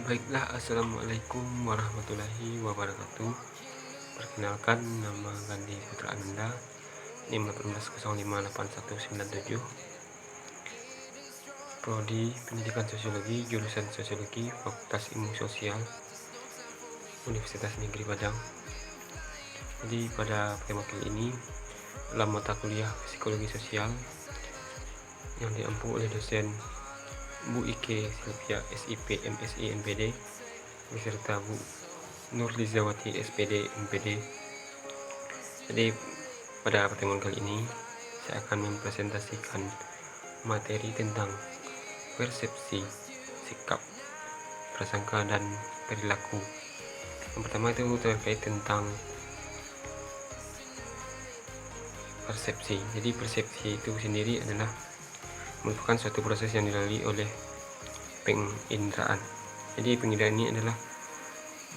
Baiklah, assalamualaikum warahmatullahi wabarakatuh. Perkenalkan, nama Gandhi Putra Ananda, NIM 18058197, Prodi Pendidikan Sosiologi, jurusan Sosiologi, Fakultas Ilmu Sosial, Universitas Negeri Padang. Jadi pada tema kali ini, dalam mata kuliah Psikologi Sosial yang diampu oleh dosen Bu Ike Silvia SIP MSI MPD beserta Bu Nurlizawati SPD MPD. Jadi pada pertemuan kali ini saya akan mempresentasikan materi tentang persepsi, sikap, prasangka, dan perilaku. Yang pertama itu terkait tentang persepsi. Jadi persepsi itu sendiri adalah merupakan suatu proses yang dilalui oleh penginderaan. Jadi penginderaan ini adalah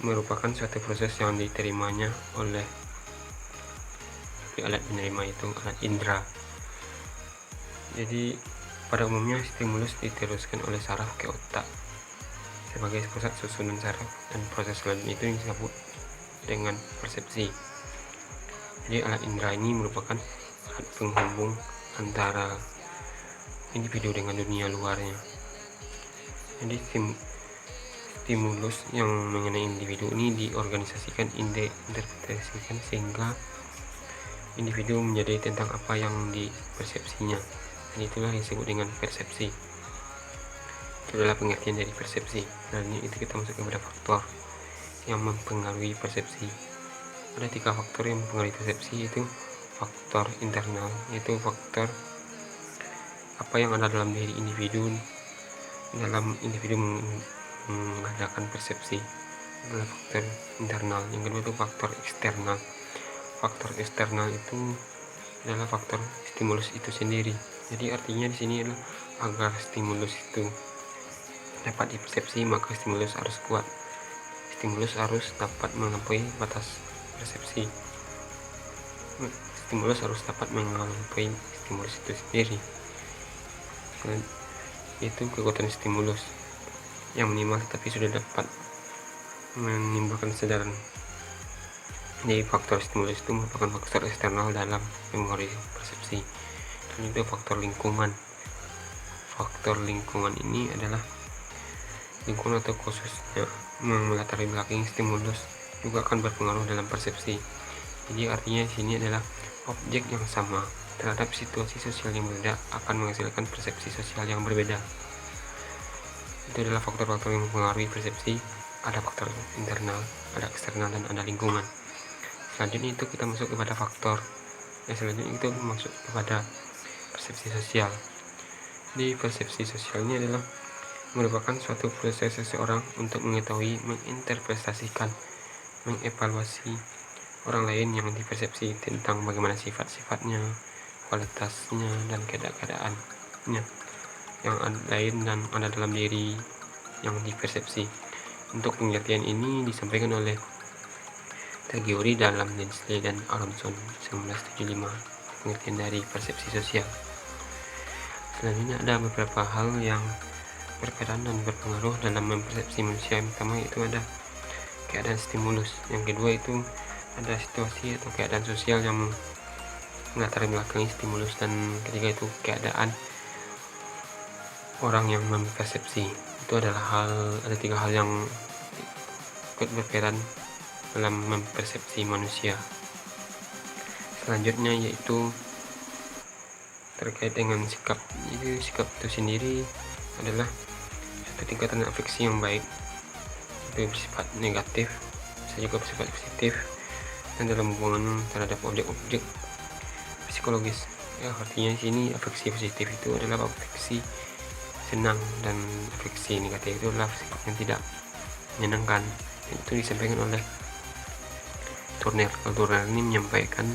merupakan suatu proses yang diterimanya oleh alat penerima, itu alat indera. Jadi pada umumnya stimulus diteruskan oleh saraf ke otak sebagai pusat susunan saraf, dan proses selanjutnya itu yang disebut dengan persepsi. Jadi alat indera ini merupakan alat penghubung antara individu dengan dunia luarnya. Jadi stimulus yang mengenai individu ini diorganisasikan, diinterpretasikan sehingga individu menjadi tentang apa yang dipersepsinya, dan itulah yang disebut dengan persepsi. Itu adalah pengertian dari persepsi. Dan itu kita masuk kepada faktor yang mempengaruhi persepsi. Ada 3 faktor yang mempengaruhi persepsi, yaitu faktor internal, yaitu faktor apa yang ada dalam diri individu mengadakan persepsi, adalah faktor internal. Yang kedua itu faktor eksternal. Faktor eksternal itu adalah faktor stimulus itu sendiri. Jadi artinya di sini adalah agar stimulus itu dapat dipersepsi, maka stimulus harus kuat. Stimulus harus dapat melampaui batas persepsi. Stimulus harus dapat melampaui stimulus itu sendiri. Itu kekuatan stimulus yang minimal tetapi sudah dapat menimbulkan kesadaran. Jadi faktor stimulus itu merupakan faktor eksternal dalam mempengaruhi persepsi. Dan itu faktor lingkungan. Faktor lingkungan ini adalah lingkungan atau khususnya melatar belakang stimulus juga akan berpengaruh dalam persepsi. Jadi artinya di sini adalah objek yang sama terhadap situasi sosial yang berbeda akan menghasilkan persepsi sosial yang berbeda. Itu adalah faktor-faktor yang mempengaruhi persepsi. Ada faktor internal, ada eksternal, dan ada lingkungan. Selanjutnya itu kita masuk kepada faktor selanjutnya itu masuk kepada persepsi sosial. Di persepsi sosial ini adalah merupakan suatu proses seseorang untuk mengetahui, menginterpretasikan, mengevaluasi orang lain yang dipersepsi tentang bagaimana sifat-sifatnya, kualitasnya, dan keadaan-keadaannya yang lain dan ada dalam diri yang dipersepsi. Untuk pengertian ini disampaikan oleh teori dalam Lindsay dan Aronson 1975, pengertian dari persepsi sosial. Selanjutnya ada beberapa hal yang berperan dan berpengaruh dalam mempersepsi manusia. Yang pertama itu ada keadaan stimulus. Yang kedua itu ada situasi atau keadaan sosial yang melatar belakangi stimulus, dan ketiga itu keadaan orang yang mempersepsi. Itu adalah ada 3 hal yang berperan dalam mempersepsi manusia. Selanjutnya yaitu terkait dengan sikap. Jadi sikap itu sendiri adalah satu tingkatan afeksi yang baik, itu bersifat negatif, bisa juga bersifat positif, dan dalam hubungan terhadap objek-objek psikologis. Ya, artinya di sini afeksi positif itu adalah afeksi senang, dan afeksi negatif itu adalah sikap yang tidak menyenangkan. Itu disampaikan oleh Turner. Turner ini menyampaikan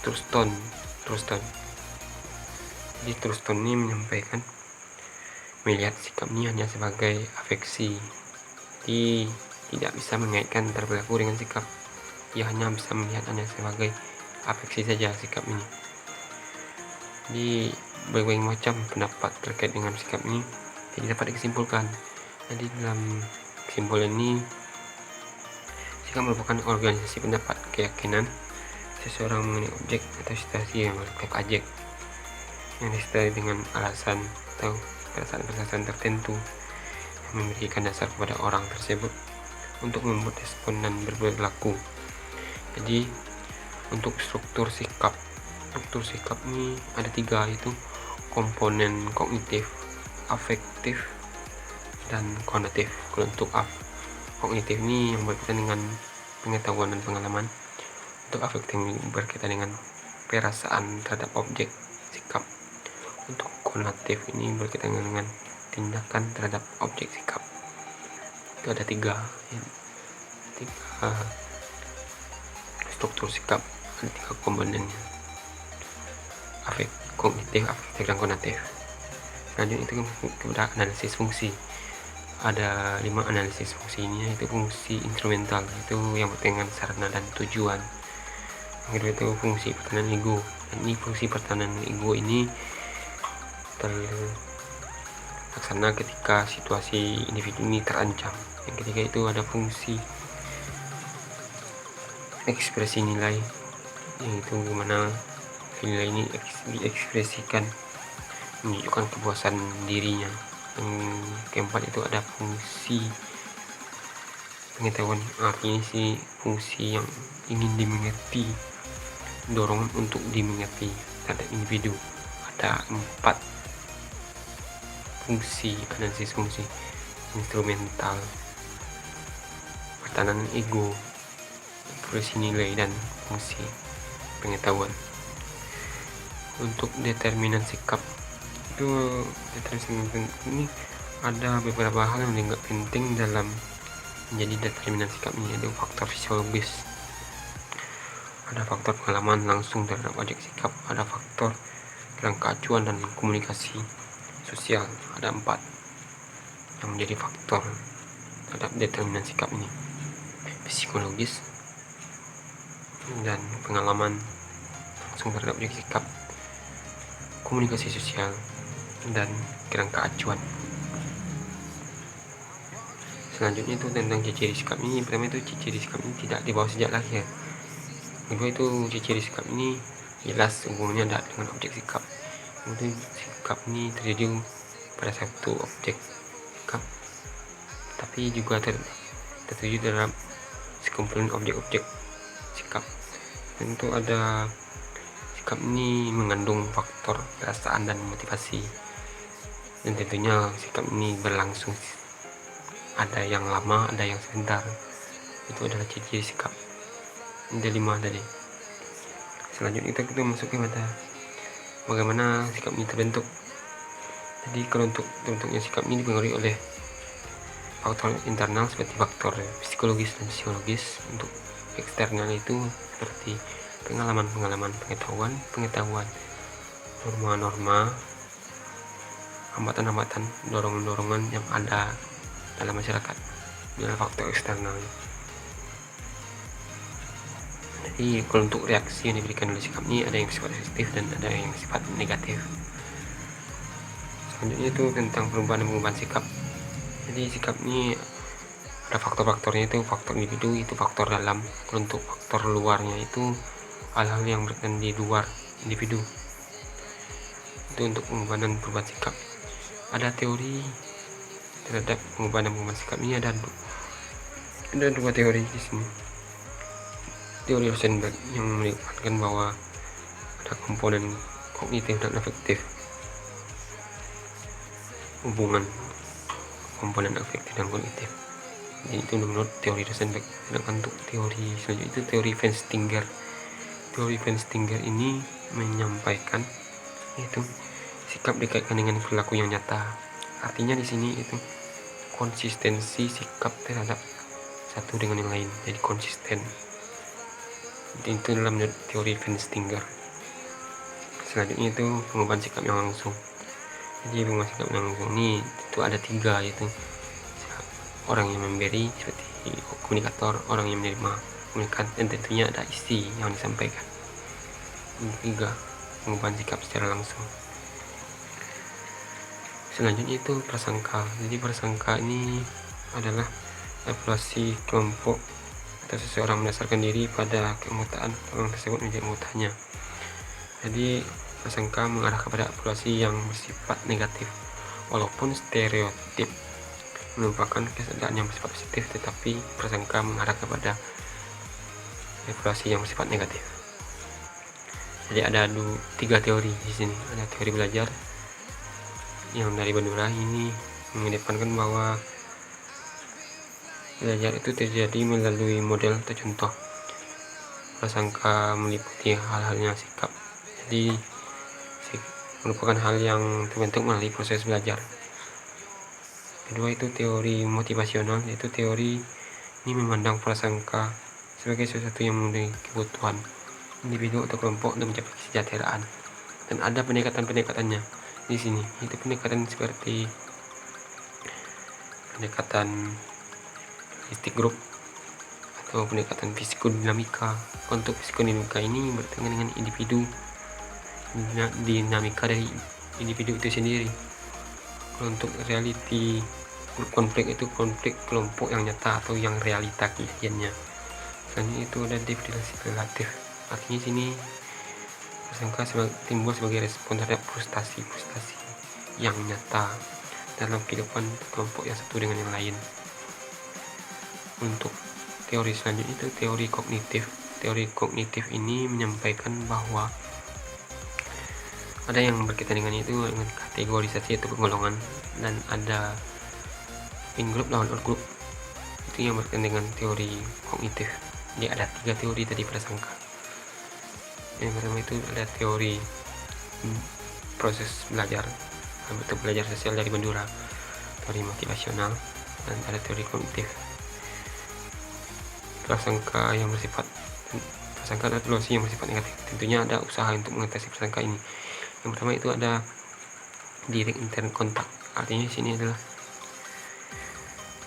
Thurston. Jadi Thurston ini menyampaikan melihat sikap ini hanya sebagai afeksi. Jadi tidak bisa mengaitkan perilaku dengan sikap. Ia hanya bisa melihat hanya sebagai afeksi saja sikap ini. Jadi berbagai macam pendapat terkait dengan sikap ini tidak dapat disimpulkan. Jadi dalam kesimpulan ini, sikap merupakan organisasi pendapat keyakinan seseorang mengenai objek atau situasi yang relatif objek yang disertai dengan alasan atau perasaan-perasaan tertentu yang memberikan dasar kepada orang tersebut untuk membuat respon dan berperilaku. Jadi untuk struktur sikap ini ada 3, yaitu komponen kognitif, afektif, dan konatif. Kalau untuk kognitif ini yang berkaitan dengan pengetahuan dan pengalaman. Untuk afektif ini berkaitan dengan perasaan terhadap objek sikap. Untuk konatif ini berkaitan dengan tindakan terhadap objek sikap. Itu ada 3 struktur sikap, ada 3 komponennya: kognitif, afektif, dan konatif. Selanjutnya itu kepada analisis fungsi. Ada 5 analisis fungsi ini, yaitu fungsi instrumental, itu yang berkaitan dengan sarana dan tujuan. Yang kedua itu fungsi pertahanan ego, dan ini fungsi pertahanan ego ini terlaksana ketika situasi individu ini terancam. Yang ketiga itu ada fungsi ekspresi nilai, yaitu bagaimana nilai ini diekspresikan menunjukkan kepuasan dirinya. Yang keempat itu ada fungsi pengetahuan, artinya fungsi yang ingin dimengerti, dorongan untuk dimengerti terhadap individu. Ada 4 fungsi, analisis fungsi: instrumental, pertahanan ego, ekspresi nilai, dan fungsi pengetahuan. Untuk determinan sikap itu, ini ada beberapa hal yang dianggap penting dalam menjadi determinan sikap ini, yaitu faktor fisiologis, ada faktor pengalaman langsung terhadap objek sikap, ada faktor kerangka acuan dan komunikasi sosial. Ada 4 yang menjadi faktor terhadap determinan sikap ini: psikologis dan pengalaman langsung terhadap objek sikap, komunikasi sosial, dan kerangka acuan. Selanjutnya itu tentang ciri-ciri sikap ini. Pertama itu ciri-ciri sikap ini tidak dibawa sejak lahir. Kedua itu ciri-ciri sikap ini jelas hubungannya ada dengan objek sikap. Kemudian sikap ini terjadi pada satu objek sikap, tapi juga tertuju dalam sekumpulan objek-objek sikap. Dan itu ada sikap ini mengandung faktor perasaan dan motivasi, dan tentunya sikap ini berlangsung, ada yang lama, ada yang sebentar. Itu adalah ciri-ciri sikap. Ada 5 tadi. Selanjutnya kita masuk kepada bagaimana sikap ini terbentuk. Jadi kalau untuk terbentuknya sikap ini dipengaruhi oleh faktor internal seperti faktor psikologis dan sosiologis. Untuk eksternal itu seperti pengalaman, pengetahuan, norma-norma, hambatan-hambatan, dorongan-dorongan yang ada dalam masyarakat. Ini adalah faktor eksternal. Jadi kalau untuk reaksi yang diberikan oleh sikap ini, ada yang bersifat positif dan ada yang bersifat negatif. Selanjutnya itu tentang perubahan sikap. Jadi sikap ini ada faktor-faktornya, itu faktor individu, itu faktor dalam. Kalau untuk faktor luarnya itu hal-hal yang berkaitan di luar individu. Itu untuk perubahan sikap. Ada teori terhadap perubahan sikap ini, ada 2 teori di sini. Teori Rosenberg yang menekankan bahwa ada komponen kognitif dan afektif, hubungan komponen afektif dan kognitif. Jadi itu menurut teori Rosenberg. Sedangkan untuk teori selanjutnya itu teori Festinger. Teori Festinger ini menyampaikan itu sikap dikaitkan dengan perilaku yang nyata. Artinya di sini itu konsistensi sikap terhadap satu dengan yang lain, jadi konsisten. Itu dalam teori Festinger. Selanjutnya itu pengubahan sikap yang langsung. Jadi pengubahan sikap yang langsung ini itu ada 3, yaitu orang yang memberi seperti komunikator, orang yang menerima komunikan, dan tentunya ada isi yang disampaikan. Ini 3 pengubahan sikap secara langsung. Selanjutnya itu prasangka. Jadi prasangka ini adalah evaluasi kelompok atau seseorang mendasarkan diri pada keanggotaan orang tersebut menjadi anggotanya. Jadi prasangka mengarah kepada evaluasi yang bersifat negatif. Walaupun stereotip merupakan keadaan yang bersifat positif, tetapi prasangka mengarah kepada evaluasi yang bersifat negatif. Jadi ada 3 teori di sini. Ada teori belajar yang dari Bandura ini mengedepankan bahwa belajar itu terjadi melalui model atau contoh. Prasangka meliputi hal-halnya sikap. Jadi merupakan hal yang terbentuk melalui proses belajar. Kedua itu teori motivasional, yaitu teori ini memandang prasangka sebagai sesuatu yang memenuhi kebutuhan individu atau kelompok untuk mencapai kesejahteraan. Dan ada pendekatan-pendekatannya di sini. Itu pendekatan seperti pendekatan holistic group atau pendekatan psikodinamika. Untuk psikodinamika ini berkaitan dengan individu, dinamika dari individu itu sendiri. Untuk reality konflik itu konflik kelompok yang nyata atau yang realita kejadiannya. Selanjutnya itu ada definisi relatif. Artinya sini prasangka timbul sebagai respon terhadap frustasi yang nyata dalam kehidupan kelompok yang satu dengan yang lain. Untuk teori selanjutnya itu teori kognitif. Teori kognitif ini menyampaikan bahwa ada yang berkaitan dengan itu dengan kategorisasi atau penggolongan, dan ada in group lawan out group, itu yang berkaitan dengan teori kognitif. Jadi ada 3 teori tadi prasangka. Yang pertama itu ada teori proses belajar atau belajar sosial dari Bandura, teori motivasional, dan ada teori kognitif. Prasangka adalah evaluasi yang bersifat negatif. Tentunya ada usaha untuk mengatasi prasangka ini. Yang pertama itu ada direct intern contact. Artinya di sini adalah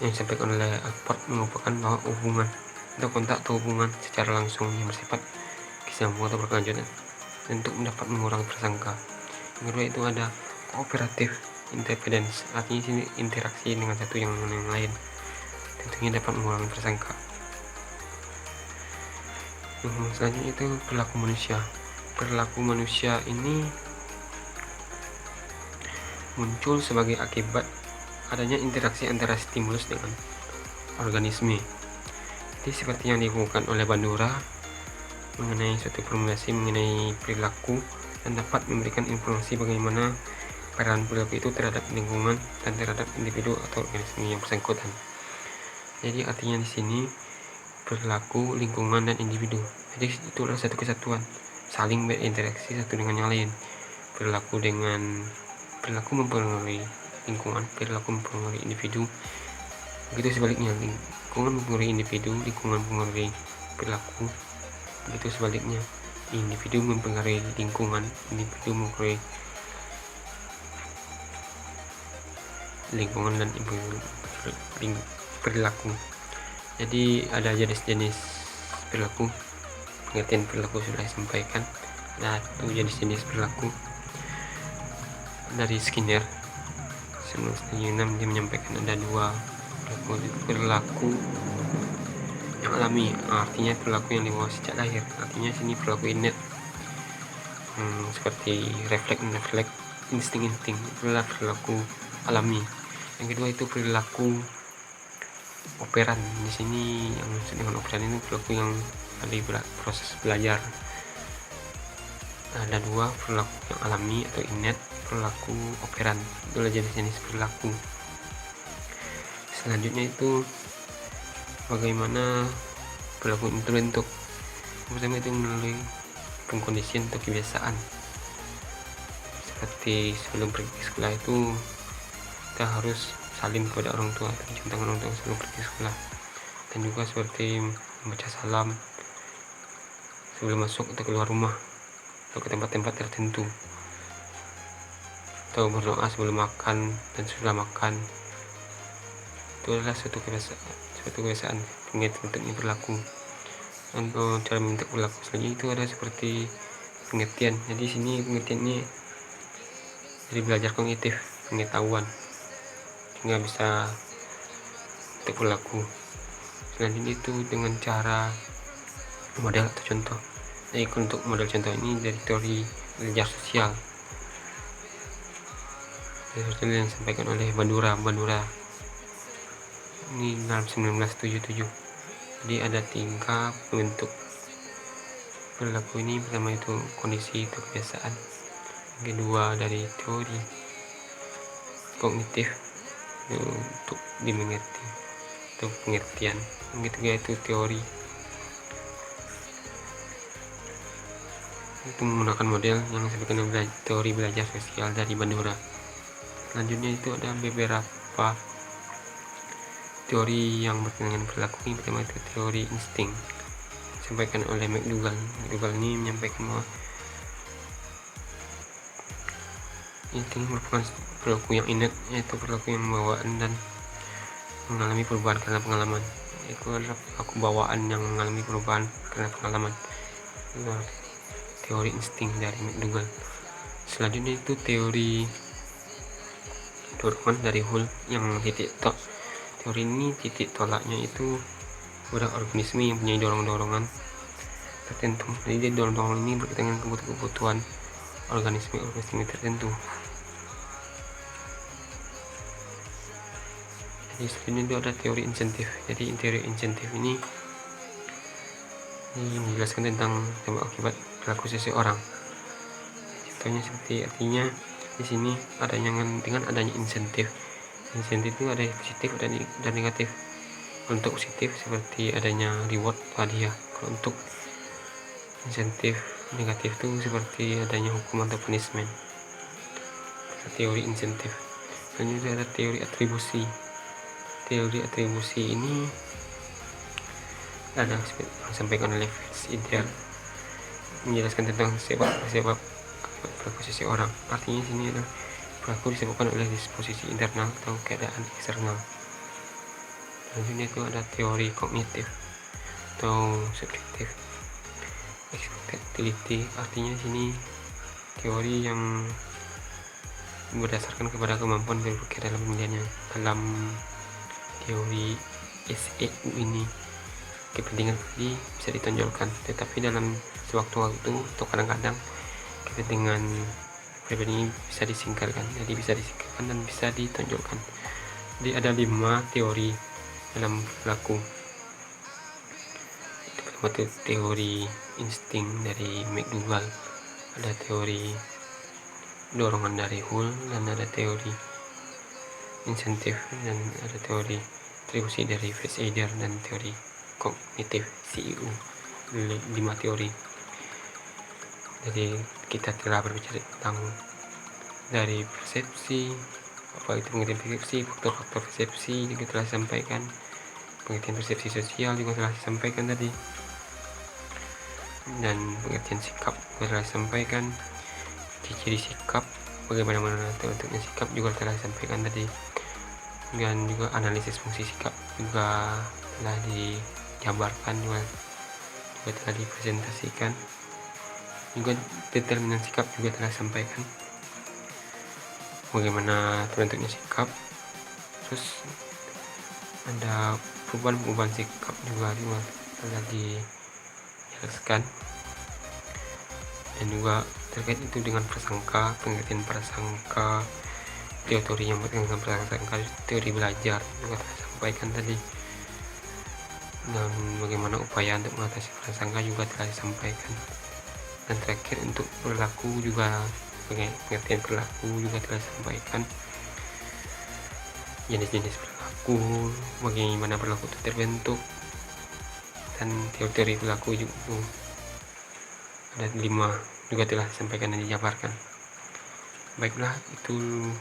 yang disampaikan oleh Alport merupakan bahwa hubungan atau kontak atau hubungan secara langsung yang bersifat kesinambungan atau berkelanjutan untuk mendapat mengurangi prasangka. Yang kedua itu ada cooperative interdependence. Artinya sini interaksi dengan satu yang lain, tentunya dapat mengurangi prasangka. Selanjutnya itu perilaku manusia. Perilaku manusia ini muncul sebagai akibat adanya interaksi antara stimulus dengan organisme. Jadi seperti yang dikemukakan oleh Bandura mengenai suatu formulasi mengenai perilaku, dan dapat memberikan informasi bagaimana peran perilaku itu terhadap lingkungan dan terhadap individu atau organisme yang bersangkutan. Jadi artinya di sini perilaku, lingkungan, dan individu. Jadi itu adalah satu kesatuan, saling berinteraksi satu dengan yang lain. Perilaku mempengaruhi lingkungan, perilaku mempengaruhi individu. Begitu sebaliknya, lingkungan mempengaruhi individu, lingkungan mempengaruhi perilaku. Begitu sebaliknya, individu mempengaruhi lingkungan, individu mempengaruhi lingkungan dan perilaku. Jadi ada jenis-jenis perilaku. Pengertian perilaku sudah disampaikan. Ada 1 jenis-jenis perilaku dari Skinner 1976. Dia menyampaikan ada 2 perilaku yang alami, artinya perilaku yang dibawa sejak lahir. Artinya sini perilaku innate, seperti refleks, insting itulah perilaku alami. Yang kedua itu perilaku operan. Di sini yang maksud dengan operan ini perilaku yang dari proses belajar. Ada 2 perilaku yang alami atau innate, perilaku operan. Itulah jenis-jenis perilaku. Selanjutnya itu bagaimana perilaku itu terbentuk. Pertama itu melalui pengkondisian atau kebiasaan. Seperti sebelum pergi ke sekolah itu kita harus salim kepada orang tua atau cium tangan orang tua sebelum pergi ke sekolah. Dan juga seperti membaca salam sebelum masuk atau keluar rumah atau ke tempat-tempat tertentu, atau berdoa sebelum makan dan setelah makan. Itu adalah suatu kebiasaan bentuknya perilaku. Dan cara membentuk perilaku selanjutnya itu ada seperti pengertian. Jadi sini pengertiannya dari belajar kognitif. pengetahuan sehingga bisa untuk berlaku. Selanjutnya itu dengan cara model atau contoh. Jadi untuk model contoh ini dari teori belajar sosial yang disampaikan oleh Bandura ini dalam 1977. Jadi ada 3 bentuk perilaku ini. Pertama itu kondisi atau kebiasaan, yang kedua dari teori kognitif untuk dimengerti atau pengertian, yang ketiga itu teori itu menggunakan model yang disampaikan teori belajar sosial dari Bandura. Selanjutnya itu ada beberapa teori yang berkaitan dengan perilaku. Yang pertama itu teori insting disampaikan oleh McDougall. McDougall ini menyampaikan bahwa insting merupakan perilaku yang innate, yaitu perilaku yang bawaan dan mengalami perubahan karena pengalaman. Itu adalah perilaku bawaan yang mengalami perubahan karena pengalaman. Itu teori insting dari McDougall. Selanjutnya itu teori dorongan dari Hull yang titik tolak. Teori ini titik tolaknya itu pada organisme yang punya dorongan tertentu. Jadi dorongan ini berkaitan dengan kebutuhan organisme tertentu. Jadi selanjutnya itu ada teori insentif. Jadi teori insentif ini menjelaskan tentang sebab akibat perilaku seseorang. Contohnya seperti artinya di sini dengan adanya insentif. Insentif itu ada positif dan negatif. Untuk positif seperti adanya reward atau hadiah. Kalau untuk insentif negatif itu seperti adanya hukuman atau punishment. Teori insentif. Selanjutnya ada teori atribusi. Teori atribusi ini ada disampaikan oleh Fritz Eider, menjelaskan tentang sebab perilaku seseorang. Artinya sini adalah perilaku disebabkan oleh disposisi internal atau keadaan eksternal. Selanjutnya itu ada teori kognitif atau subjektif. Expectability artinya sini teori yang berdasarkan kepada kemampuan berpikir dalam pemilihannya. Dalam teori SEU ini kepentingan tadi bisa ditonjolkan, tetapi dalam sewaktu-waktu atau kadang-kadang kepentingan pribadi ini bisa disingkirkan. Jadi bisa disingkirkan dan bisa ditonjolkan. Jadi ada 5 teori dalam perilaku. Pertama itu teori insting dari McDougall, ada teori dorongan dari Hull, dan ada teori insentif, dan ada teori atribusi dari Fritz Eider, dan teori kognitif CEU. 5 teori. Jadi kita telah berbicara tentang dari persepsi, apa itu pengertian persepsi, faktor-faktor persepsi juga telah disampaikan, pengertian persepsi sosial juga telah disampaikan tadi, dan pengertian sikap juga telah disampaikan, ciri sikap, bagaimana bentuknya sikap juga telah disampaikan tadi, dan juga analisis fungsi sikap juga telah dijabarkan, juga telah dipresentasikan, juga determinan sikap juga telah disampaikan, bagaimana terbentuknya sikap, terus ada perubahan sikap juga telah dijelaskan, dan juga terkait itu dengan prasangka, pengertian prasangka, teori yang berkaitan dengan prasangka, teori belajar juga telah disampaikan tadi, dan bagaimana upaya untuk mengatasi prasangka juga telah disampaikan, dan terakhir untuk perilaku juga pengertian perilaku juga telah disampaikan, jenis-jenis perilaku, bagaimana perilaku itu terbentuk, dan teori-teori perilaku juga ada 5 juga telah disampaikan dan dijabarkan. Baiklah, itulah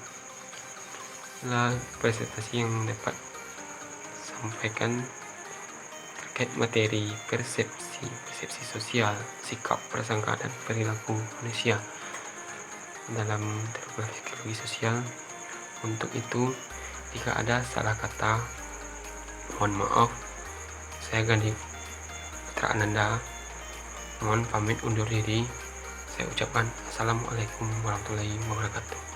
presentasi yang dapat sampaikan terkait materi persepsi sosial, sikap, prasangka, dan perilaku manusia dalam psikologi sosial. Untuk itu, jika ada salah kata, mohon maaf. Saya Gandhi Putra Ananda, mohon pamit undur diri. Saya ucapkan Assalamualaikum warahmatullahi wabarakatuh.